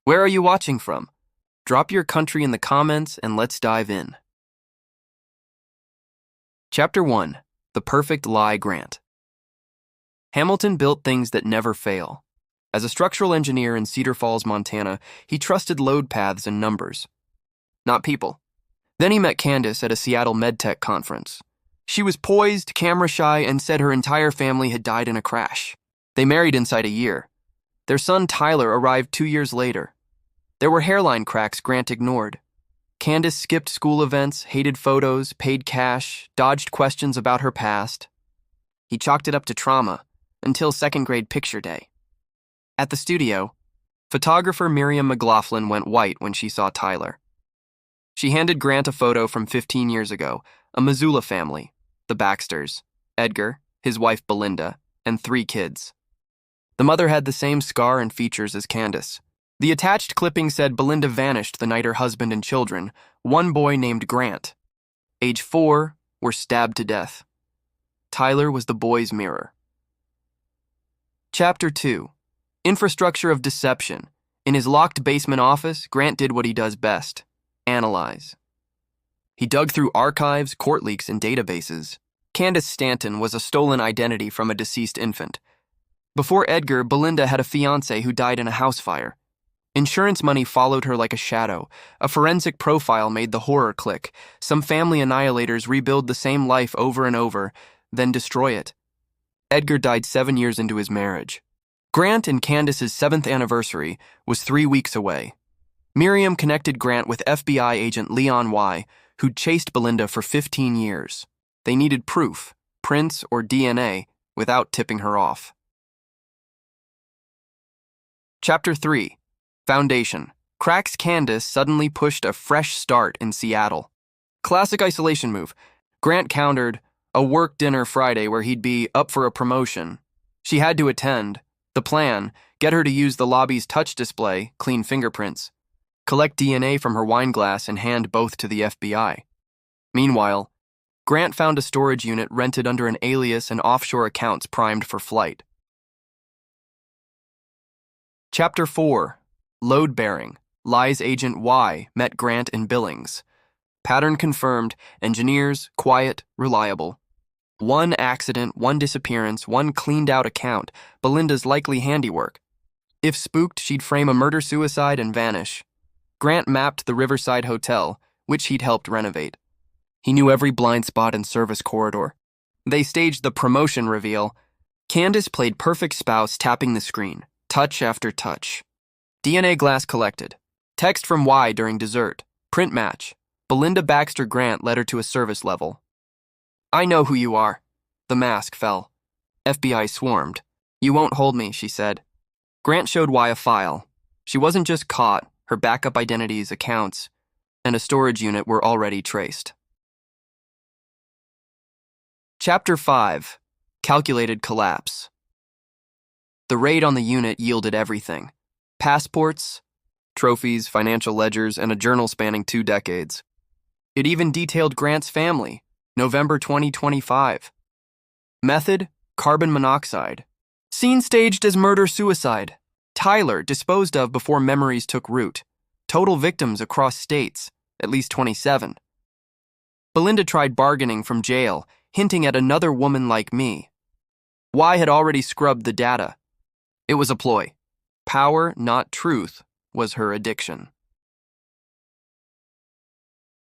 Where are you watching from? Drop your country in the comments and let's dive in. Chapter 1. The Perfect Lie Grant. Hamilton built things that never fail. As a structural engineer in Cedar Falls, Montana, he trusted load paths and numbers, not people. Then he met Candace at a Seattle MedTech conference. She was poised, camera-shy, and said her entire family had died in a crash. They married inside a year. Their son Tyler arrived 2 years later. There were hairline cracks Grant ignored. Candace skipped school events, hated photos, paid cash, dodged questions about her past. He chalked it up to trauma until second-grade picture day. At the studio, photographer Miriam McLaughlin went white when she saw Tyler. She handed Grant a photo from 15 years ago, a Missoula family, the Baxters, Edgar, his wife Belinda, and 3 kids. The mother had the same scar and features as Candace. The attached clipping said Belinda vanished the night her husband and children, one boy named Grant, age 4, were stabbed to death. Tyler was the boy's mirror. Chapter 2. Infrastructure of Deception. In his locked basement office, Grant did what he does best: analyze. He dug through archives, court leaks, and databases. Candace Stanton was a stolen identity from a deceased infant. Before Edgar, Belinda had a fiancé who died in a house fire. Insurance money followed her like a shadow. A forensic profile made the horror click. Some family annihilators rebuild the same life over and over, then destroy it. Edgar died 7 years into his marriage. Grant and Candace's 7th anniversary was 3 weeks away. Miriam connected Grant with FBI agent Leon Y., who'd chased Belinda for 15 years. They needed proof, prints or DNA, without tipping her off. Chapter 3. Foundation. Cracks Candace suddenly pushed a fresh start in Seattle. Classic isolation move. Grant countered a work dinner Friday where he'd be up for a promotion. She had to attend. The plan: get her to use the lobby's touch display, clean fingerprints, collect DNA from her wine glass, and hand both to the FBI. Meanwhile, Grant found a storage unit rented under an alias and offshore accounts primed for flight. Chapter 4. Load-bearing. Lies Agent Y met Grant in Billings. Pattern confirmed. Engineers, quiet, reliable. 1 accident, 1 disappearance, 1 cleaned-out account. Belinda's likely handiwork. If spooked, she'd frame a murder-suicide and vanish. Grant mapped the Riverside Hotel, which he'd helped renovate. He knew every blind spot and service corridor. They staged the promotion reveal. Candace played perfect spouse, tapping the screen, touch after touch. DNA glass collected. Text from Y during dessert. Print match. Belinda Baxter Grant led her to a service level. "I know who you are." The mask fell. FBI swarmed. "You won't hold me," she said. Grant showed Y a file. She wasn't just caught. Her backup identities, accounts, and a storage unit were already traced. Chapter 5. Calculated Collapse. The raid on the unit yielded everything: passports, trophies, financial ledgers, and a journal spanning 2 decades. It even detailed Grant's family, November 2025. Method: carbon monoxide. Scene staged as murder-suicide. Tyler disposed of before memories took root. Total victims across states, at least 27. Belinda tried bargaining from jail, hinting at another woman like me. Y had already scrubbed the data. It was a ploy. Power, not truth, was her addiction.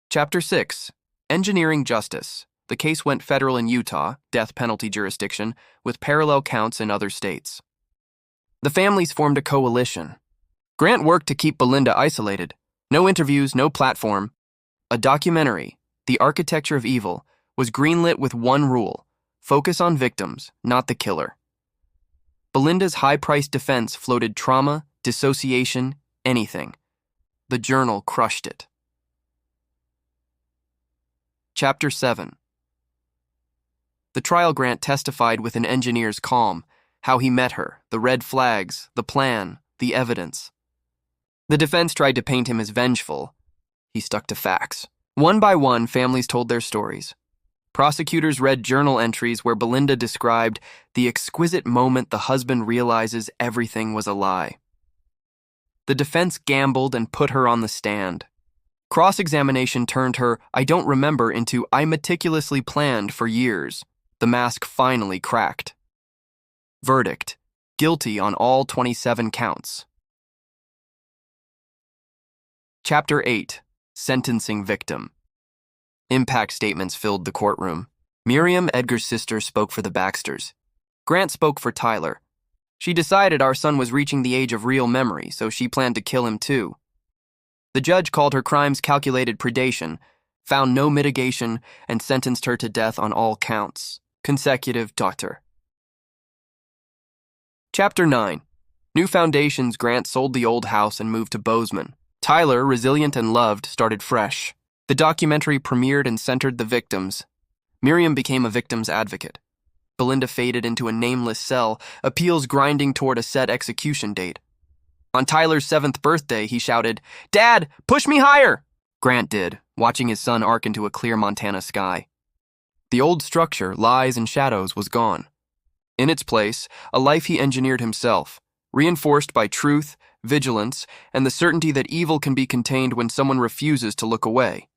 Chapter 6. Engineering Justice. The case went federal in Utah, death penalty jurisdiction, with parallel counts in other states. The families formed a coalition. Grant worked to keep Belinda isolated. No interviews, no platform. A documentary, The Architecture of Evil, was greenlit with one rule: focus on victims, not the killer. Belinda's high-priced defense floated trauma, dissociation, anything. The Journal crushed it. Chapter 7. The trial Grant testified with an engineer's calm, how he met her, the red flags, the plan, the evidence. The defense tried to paint him as vengeful. He stuck to facts. One by one, families told their stories. Prosecutors read journal entries where Belinda described the exquisite moment the husband realizes everything was a lie. The defense gambled and put her on the stand. Cross-examination turned her "I don't remember" into "I meticulously planned for years." The mask finally cracked. Verdict: guilty on all 27 counts. Chapter 8. Sentencing Victim. Impact statements filled the courtroom. Miriam, Edgar's sister, spoke for the Baxters. Grant spoke for Tyler. She decided our son was reaching the age of real memory, so she planned to kill him too. The judge called her crimes calculated predation, found no mitigation, and sentenced her to death on all counts. Consecutive daughter. Chapter 9. New foundations. Grant sold the old house and moved to Bozeman. Tyler, resilient and loved, started fresh. The documentary premiered and centered the victims. Miriam became a victim's advocate. Belinda faded into a nameless cell, appeals grinding toward a set execution date. On Tyler's 7th birthday, he shouted, "Dad, push me higher!" Grant did, watching his son arc into a clear Montana sky. The old structure, lies and shadows, was gone. In its place, a life he engineered himself, reinforced by truth, vigilance, and the certainty that evil can be contained when someone refuses to look away.